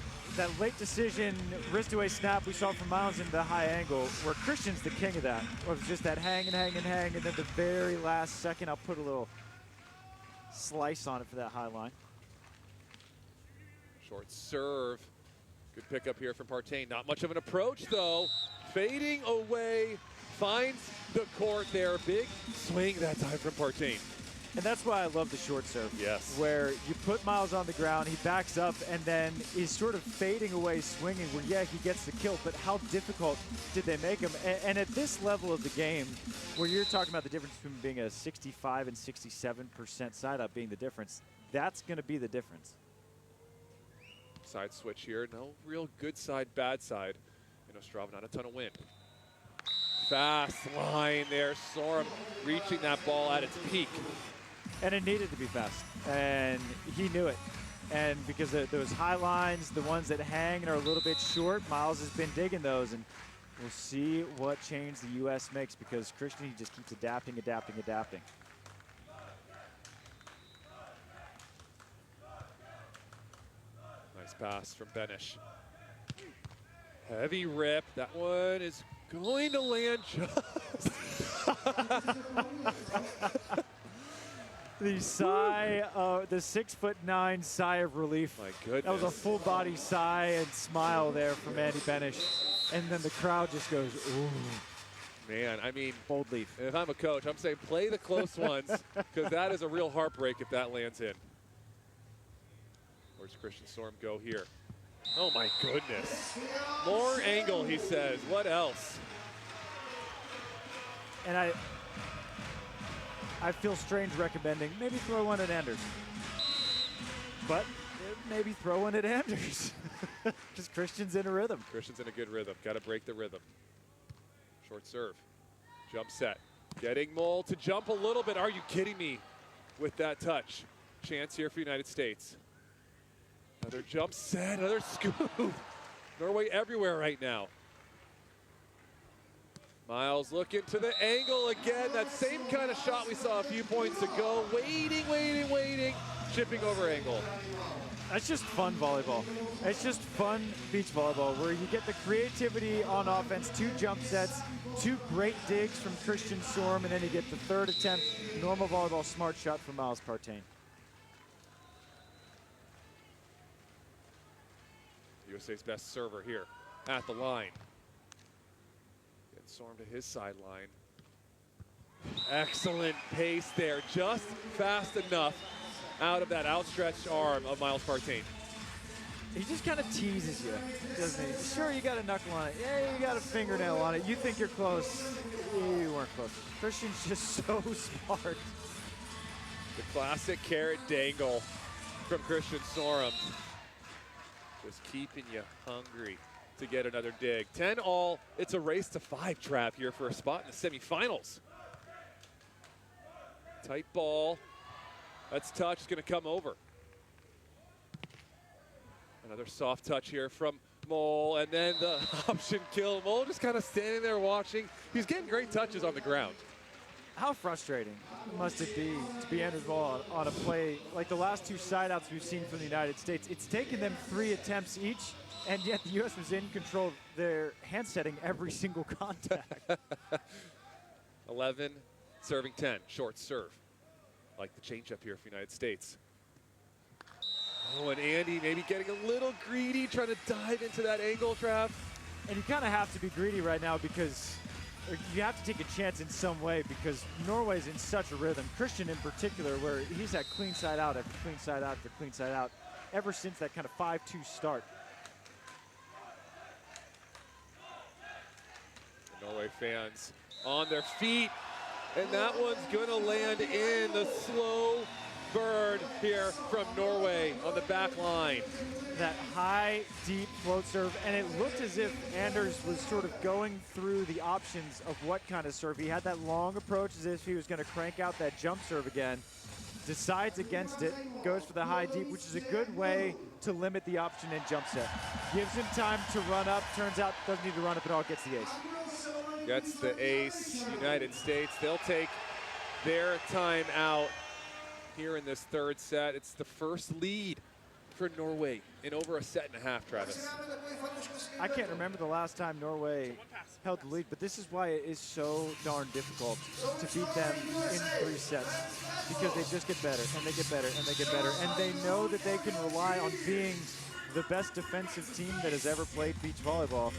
late decision, wrist away snap we saw from Miles in the high angle, where Christian's the king of that. It was just that hang and hang and hang, and then the very last second, I'll put a little slice on it for that high line. Short serve. Good pickup here from Partain. Not much of an approach, though. Fading away. Finds the court there. Big swing that time from Partain. And that's why I love the short serve. Yes. Where you put Miles on the ground, he backs up, and then is sort of fading away, swinging, where, yeah, he gets the kill, but how difficult did they make him? And at this level of the game, where you're talking about the difference between being a 65 and 67% side-up being the difference, that's going to be the difference. Side switch here. No real good side, bad side. In Ostrava, not a ton of wind. Fast line there. Sørum reaching that ball at its peak. And it needed to be fast, and he knew it. And because those high lines, the ones that hang and are a little bit short, Miles has been digging those, and we'll see what change the U.S. makes, because Christian, he just keeps adapting, adapting, adapting. Nice pass from Benesh. Heavy rip. That one is going to land just. The sigh, the 6'9" sigh of relief. My goodness. That was a full body sigh and smile there from Andy Benesh. And then the crowd just goes, ooh. Man, I mean, Bold leaf. if I'm a coach, I'm saying play the close ones, because that is a real heartbreak if that lands in. Where's Christian Sørum go here? Oh my goodness. More angle, he says. What else? And I feel strange recommending maybe throw one at Anders. But maybe throw one at Anders. Because Christian's in a rhythm. Christian's in a good rhythm. Got to break the rhythm. Short serve. Jump set. Getting Mole to jump a little bit. Are you kidding me with that touch? Chance here for United States. Another jump set, another scoop. Norway everywhere right now. Miles looking to the angle again. That same kind of shot we saw a few points ago. Waiting. Chipping over angle. That's just fun volleyball. It's just fun beach volleyball where you get the creativity on offense, 2 jump sets, 2 great digs from Christian Sørum, and then you get the 3rd attempt, normal volleyball smart shot from Miles Partain. USA's best server here at the line. Get Sørum to his sideline. Excellent pace there, just fast enough out of that outstretched arm of Miles Partain. He just kind of teases you, doesn't he? Sure, you got a knuckle on it. Yeah, you got a fingernail on it. You think you're close. You weren't close. Christian's just so smart. The classic carrot dangle from Christian Sørum. Just keeping you hungry to get another dig. 10-all. It's a race to 5 trap here for a spot in the semifinals. Tight ball. That's touch. It's going to come over. Another soft touch here from Mole, and then the option kill. Mole just kind of standing there watching. He's getting great touches on the ground. How frustrating must it be to be Anders Mole on a play like the last 2 side-outs we've seen from the United States? It's taken them 3 attempts each, and yet the U.S. was in control of their hand setting every single contact. 11, serving 10. Short serve. Like the changeup here for United States. Oh, and Andy maybe getting a little greedy, trying to dive into that angle trap. And you kind of have to be greedy right now because you have to take a chance in some way because Norway's in such a rhythm. Christian in particular, where he's had clean side out after clean side out after clean side out ever since that kind of 5-2 start. The Norway fans on their feet, and that one's gonna land in. The slow burn here from Norway on the back line. That high, deep float serve, and it looked as if Anders was sort of going through the options of what kind of serve. He had that long approach as if he was going to crank out that jump serve again. Decides against it, goes for the high, deep, which is a good way to limit the option in jump set. Gives him time to run up. Turns out doesn't need to run up at all, gets the ace. Gets the ace. United States, they'll take their time out here in this 3rd set. It's the first lead for Norway in over a set and a half, Travis. I can't remember the last time Norway held the lead, but this is why it is so darn difficult to beat them in 3 sets, because they just get better and they get better and they get better, and they know that they can rely on being the best defensive team that has ever played beach volleyball,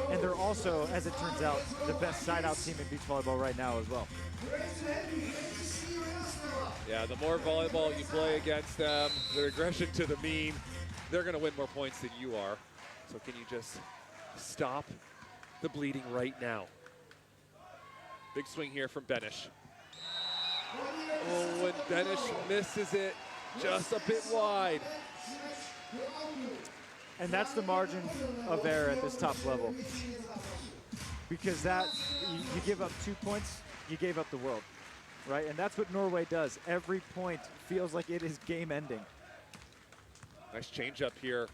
and they're also, as it turns out, the best side-out team in beach volleyball right now as well. Yeah, the more volleyball you play against them, their aggression to the mean, they're going to win more points than you are. So can you just stop the bleeding right now? Big swing here from Benesh. Oh, when Benesh misses it just a bit wide. And that's the margin of error at this top level. Because that, you give up 2 points, you gave up the world. Right, and that's what Norway does. Every point feels like it is game ending. Nice change up here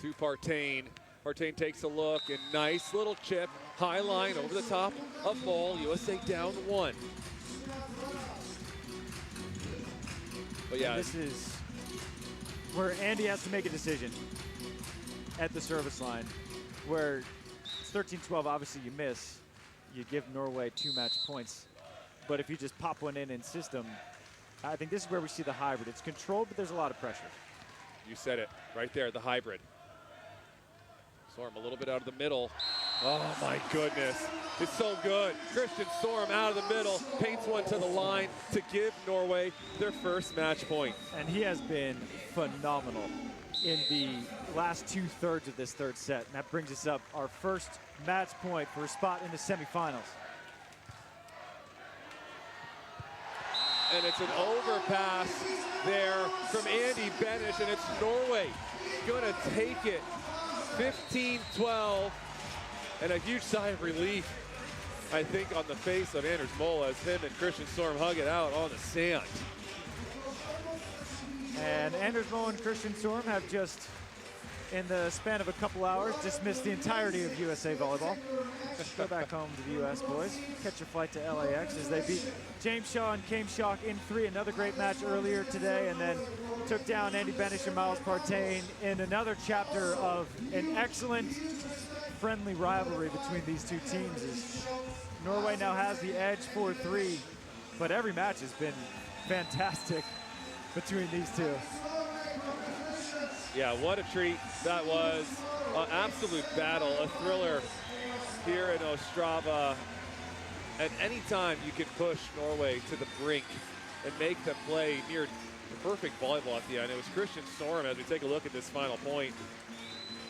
to Partain. Partain takes a look, and nice little chip. High line over the top of Mole. USA down 1. But yeah. And this is where Andy has to make a decision at the service line, where it's 13-12, obviously you miss. You give Norway 2 match points. But if you just pop one in system, I think this is where we see the hybrid. It's controlled, but there's a lot of pressure. You said it right there, the hybrid. Sørum a little bit out of the middle. Oh my goodness. It's so good. Christian Sørum out of the middle, paints one to the line to give Norway their first match point. And he has been phenomenal in the last 2/3 of this third set. And that brings us up our first match point for a spot in the semifinals. And it's an overpass there from Andy Benesh, and it's Norway gonna take it 15-12, and a huge sigh of relief, I think, on the face of Anders Mol as him and Christian Sørum hug it out on the sand. And Anders Mol and Christian Sørum have just, in the span of a couple hours, dismissed the entirety of USA Volleyball. Go back home to the US, boys. Catch your flight to LAX as they beat James Shaw and Kame Shock in 3. Another great match earlier today, and then took down Andy Benesh and Miles Partain in another chapter of an excellent friendly rivalry between these two teams. As Norway now has the edge 4-3, but every match has been fantastic between these two. Yeah, what a treat that was. An absolute battle, a thriller here in Ostrava. And anytime you can push Norway to the brink and make them play near perfect volleyball at the end, it was Christian Sørum as we take a look at this final point.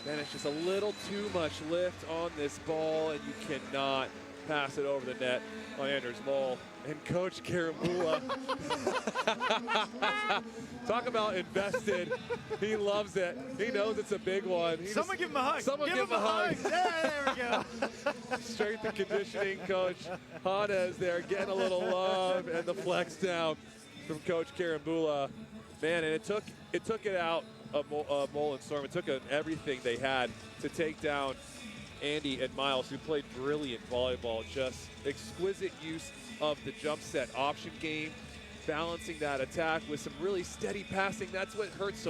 Then it's just a little too much lift on this ball, and you cannot pass it over the net on Anders Mol. And Coach Karambula, talk about invested. He loves it. He knows it's a big one. Someone give him a hug. Someone give him a hug. Yeah, there we go. Strength and conditioning coach Hannes there getting a little love, and the flex down from Coach Karambula. Man, and it took it out of Mol and Sørum. It took everything they had to take down Andy and Miles, who played brilliant volleyball. Just exquisite use of the jump set option game, balancing that attack with some really steady passing. That's what hurts so